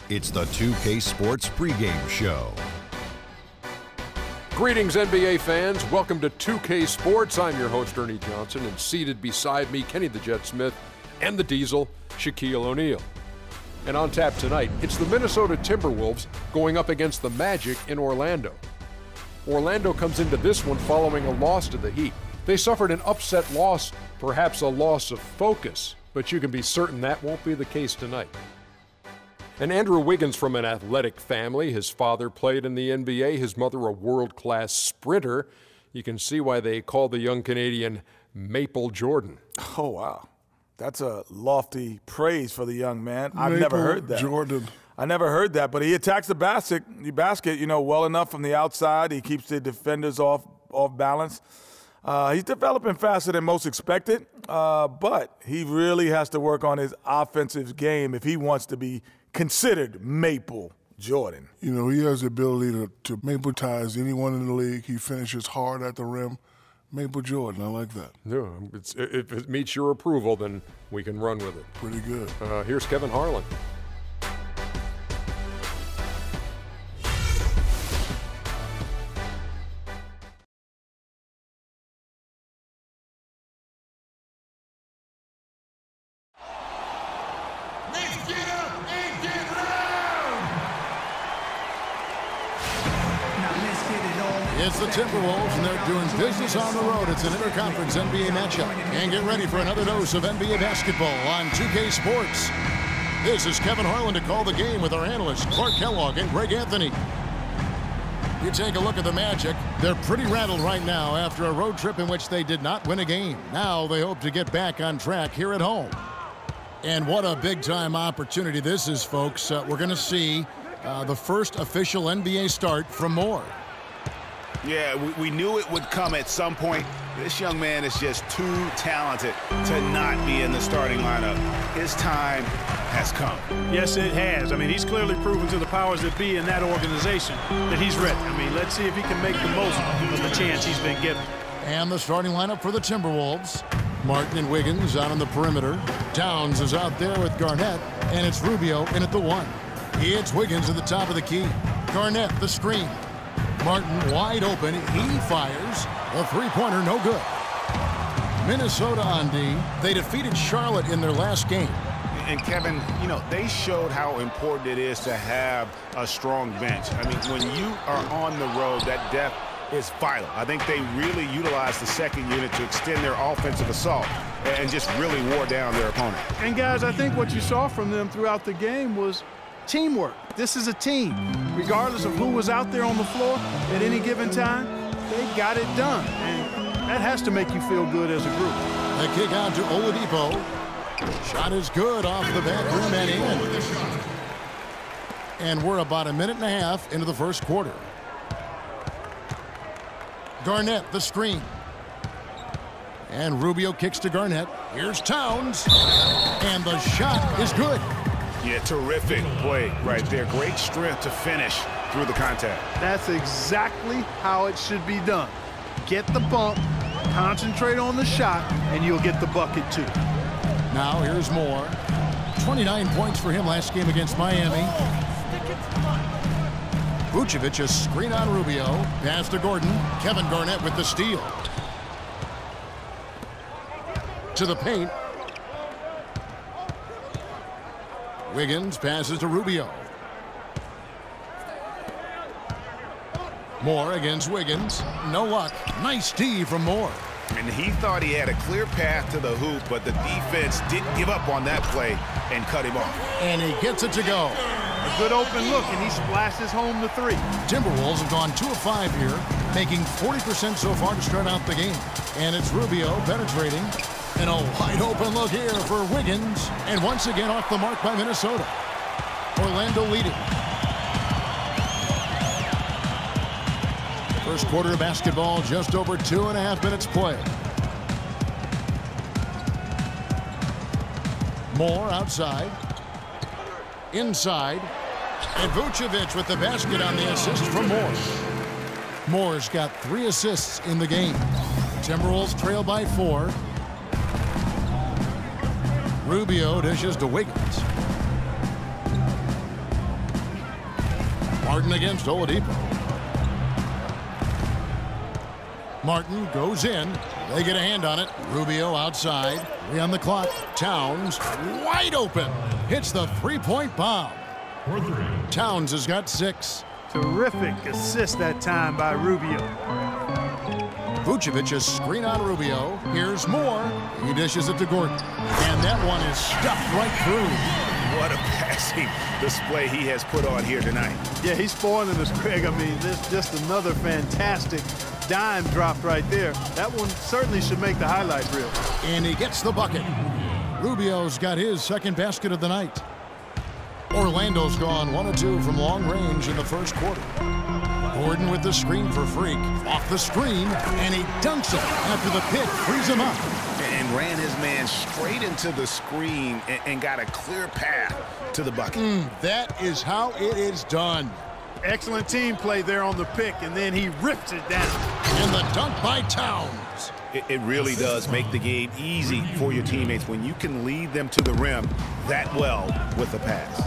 It's the 2K Sports pregame show. Greetings, NBA fans. Welcome to 2K Sports. I'm your host, Ernie Johnson, and seated beside me, Kenny the Jet Smith and the Diesel, Shaquille O'Neal. And on tap tonight, it's the Minnesota Timberwolves going up against the Magic in Orlando. Orlando comes into this one following a loss to the Heat. They suffered an upset loss, perhaps a loss of focus, but you can be certain that won't be the case tonight. And Andrew Wiggins from an athletic family. His father played in the NBA, his mother a world-class sprinter. You can see why they call the young Canadian Maple Jordan. Oh, wow. That's a lofty praise for the young man. I've never heard that. Jordan. I never heard that, but he attacks the basket, well enough from the outside. He keeps the defenders off balance. He's developing faster than most expected, but he really has to work on his offensive game if he wants to be considered Maple Jordan. You know, he has the ability to mapletize anyone in the league. He finishes hard at the rim. Maple Jordan, I like that. Yeah, if it meets your approval, then we can run with it. Pretty good. Here's Kevin Harlan. It's the Timberwolves, and they're doing business on the road. It's an interconference NBA matchup. And get ready for another dose of NBA basketball on 2K Sports. This is Kevin Harlan to call the game with our analysts, Clark Kellogg and Greg Anthony. You take a look at the Magic. They're pretty rattled right now after a road trip in which they did not win a game. Now they hope to get back on track here at home. And what a big-time opportunity this is, folks. We're going to see the first official NBA start from Moore. Yeah, we knew it would come at some point. This young man is just too talented to not be in the starting lineup. His time has come. Yes, it has. I mean, he's clearly proven to the powers that be in that organization that he's ready. I mean, let's see if he can make the most of the chance he's been given. And the starting lineup for the Timberwolves. Martin and Wiggins out on the perimeter. Downs is out there with Garnett, and it's Rubio in at the one. It's Wiggins at the top of the key. Garnett, the screen. Martin wide open. He fires. A three-pointer, no good. Minnesota on D. They defeated Charlotte in their last game. And Kevin, they showed how important it is to have a strong bench. I mean, when you are on the road, that depth is vital. I think they really utilized the second unit to extend their offensive assault and just really wore down their opponent. And guys, I think what you saw from them throughout the game was teamwork. This is a team. Regardless of who was out there on the floor at any given time, they got it done. And that has to make you feel good as a group. The kick out to Oladipo. Shot is good off the back rim and in. And we're about a minute and a half into the first quarter. Garnett, the screen. And Rubio kicks to Garnett. Here's Towns. And the shot is good. Yeah, terrific play right there. Great strength to finish through the contact. That's exactly how it should be done. Get the bump, concentrate on the shot, and you'll get the bucket too. Now here's Moore. 29 points for him last game against Miami. Vucevic a screen on Rubio. Pass to Gordon. Kevin Garnett with the steal. To the paint. Wiggins passes to Rubio. Moore against Wiggins. No luck. Nice D from Moore. And he thought he had a clear path to the hoop, but the defense didn't give up on that play and cut him off. And he gets it to go. A good open look, and he splashes home the three. Timberwolves have gone 2 of 5 here, making 40% so far to start out the game. And it's Rubio penetrating. And a wide open look here for Wiggins. And once again off the mark by Minnesota. Orlando leading. First quarter of basketball, just over 2.5 minutes play. Moore outside. Inside. And Vucevic with the basket on the assist from Moore. Moore's got 3 assists in the game. Timberwolves trail by 4. Rubio dishes to Wiggins. Martin against Oladipo. Martin goes in. They get a hand on it. Rubio outside. 3 on the clock. Towns wide open. Hits the three-point bomb. Towns has got 6. Terrific assist that time by Rubio. Vucevic, a screen on Rubio. Here's more. He dishes it to Gordon. And that one is stuffed right through. What a passing display he has put on here tonight. Yeah, he's spoiling us, Greg. I mean, this just another fantastic dime dropped right there. That one certainly should make the highlight reel. And he gets the bucket. Rubio's got his second basket of the night. Orlando's gone 1 of 2 from long range in the first quarter. Gordon with the screen for Freak. Off the screen, and he dunks it after the pick frees him up. And ran his man straight into the screen and got a clear path to the bucket. That is how it is done. Excellent team play there on the pick, and then he rips it down. And the dunk by Towns. It really does make the game easy for your teammates when you can lead them to the rim that well with a pass.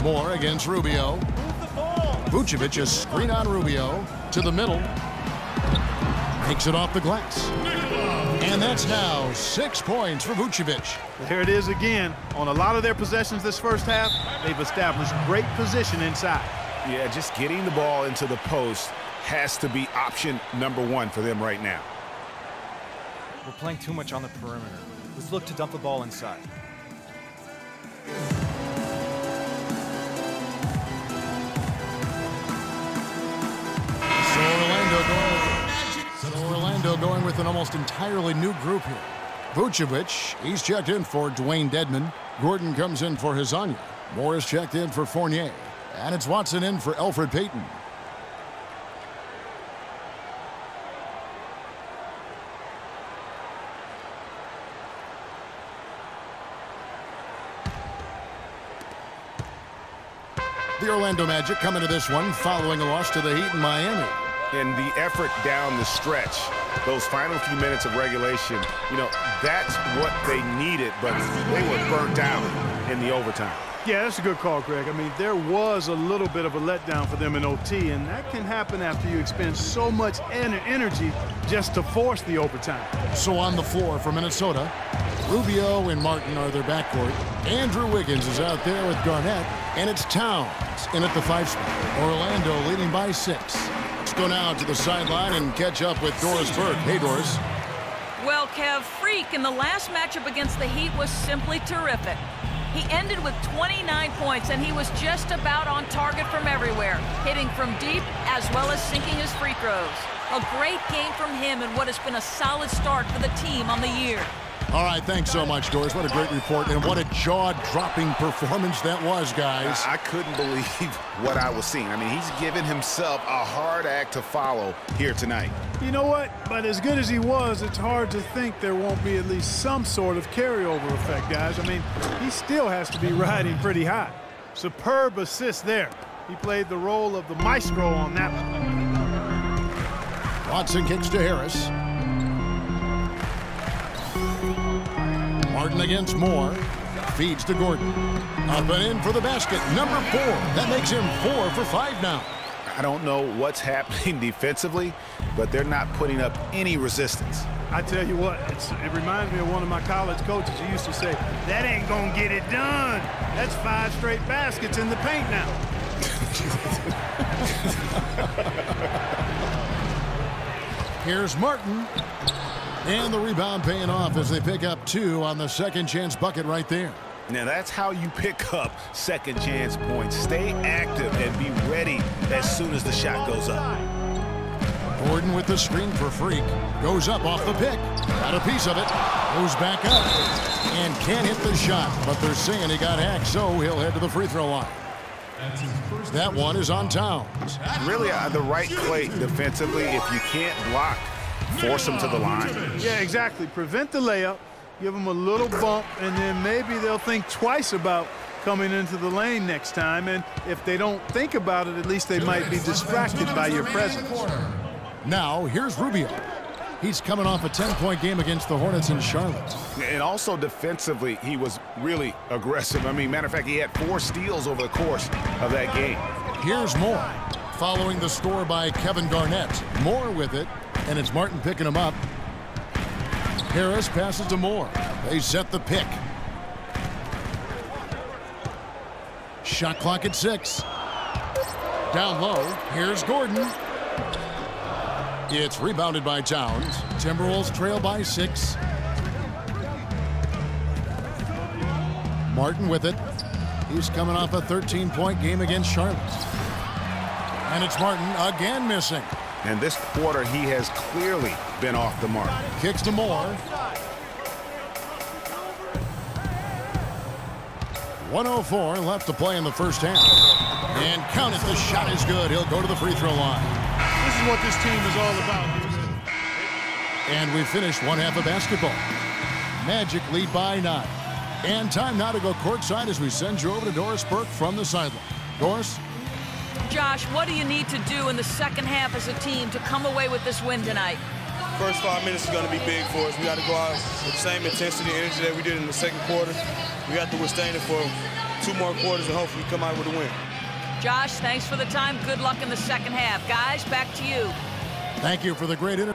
Moore against Rubio. Vucevic, a screen on Rubio to the middle. Takes it off the glass. And that's now 6 points for Vucevic. There it is again. On a lot of their possessions this first half, they've established great position inside. Yeah, just getting the ball into the post has to be option number 1 for them right now. We're playing too much on the perimeter. Let's look to dump the ball inside. Orlando going with an almost entirely new group here. Vucevic, he's checked in for Dwayne Dedman. Gordon comes in for Hezonja. Morris checked in for Fournier. And it's Watson in for Elfrid Payton. The Orlando Magic coming to this one following a loss to the Heat in Miami. And the effort down the stretch, those final few minutes of regulation, you know, that's what they needed, but they were burnt out in the overtime. Yeah, that's a good call, Greg. I mean, there was a little bit of a letdown for them in OT, and that can happen after you expend so much energy just to force the overtime. So on the floor for Minnesota, Rubio and Martin are their backcourt. Andrew Wiggins is out there with Garnett, and it's Towns in at the 5 spot. Orlando leading by 6. Let's go now to the sideline and catch up with Doris Burke. Hey, Doris. Well, Kev, Freak in the last matchup against the Heat was simply terrific. He ended with 29 points, and he was just about on target from everywhere, hitting from deep as well as sinking his free throws. A great game from him in what has been a solid start for the team on the year. All right, thanks so much, Doris. What a great report, and what a jaw-dropping performance that was, guys. I couldn't believe what I was seeing. I mean, he's given himself a hard act to follow here tonight. You know what? But as good as he was, it's hard to think there won't be at least some sort of carryover effect, guys. I mean, he still has to be riding pretty high. Superb assist there. He played the role of the maestro on that one. Watson kicks to Harris. Martin against Moore. Feeds to Gordon. Up and in for the basket. Number 4. That makes him 4 for 5 now. I don't know what's happening defensively, but they're not putting up any resistance. I tell you what, it reminds me of one of my college coaches who used to say, that ain't gonna get it done. That's 5 straight baskets in the paint now. Here's Martin. And the rebound paying off as they pick up 2 on the second chance bucket right there. Now that's how you pick up second chance points. Stay active and be ready as soon as the shot goes up. Gordon with the screen for Freak. Goes up off the pick. Got a piece of it. Goes back up. And can't hit the shot. But they're saying he got hacked, so he'll head to the free throw line. That one is on Towns. Really the right play defensively. If you can't block, force them to the line. Yeah, exactly. Prevent the layup. Give them a little bump, and then maybe they'll think twice about coming into the lane next time. And if they don't think about it, at least they might be distracted by your presence. Now, here's Rubio. He's coming off a 10-point game against the Hornets in Charlotte. And also defensively, he was really aggressive. I mean, matter of fact, he had 4 steals over the course of that game. Here's Moore. Following the score by Kevin Garnett. Moore with it, and it's Martin picking him up. Harris passes to Moore. They set the pick. Shot clock at 6. Down low, here's Gordon. It's rebounded by Towns. Timberwolves trail by 6. Martin with it. He's coming off a 13-point game against Charlotte. And it's Martin again missing. And this quarter, he has clearly been off the mark. Kicks to Moore. 1:04 left to play in the first half. And count it, the shot is good. He'll go to the free throw line. This is what this team is all about. And we finished one half of basketball. Magic lead by 9. And time now to go courtside as we send you over to Doris Burke from the sideline. Doris? Josh, what do you need to do in the second half as a team to come away with this win tonight? First 5 minutes is going to be big for us. We got to go out with the same intensity and energy that we did in the second quarter. We have to withstand it for 2 more quarters and hopefully come out with a win. Josh, thanks for the time. Good luck in the second half. Guys, back to you. Thank you for the great interview.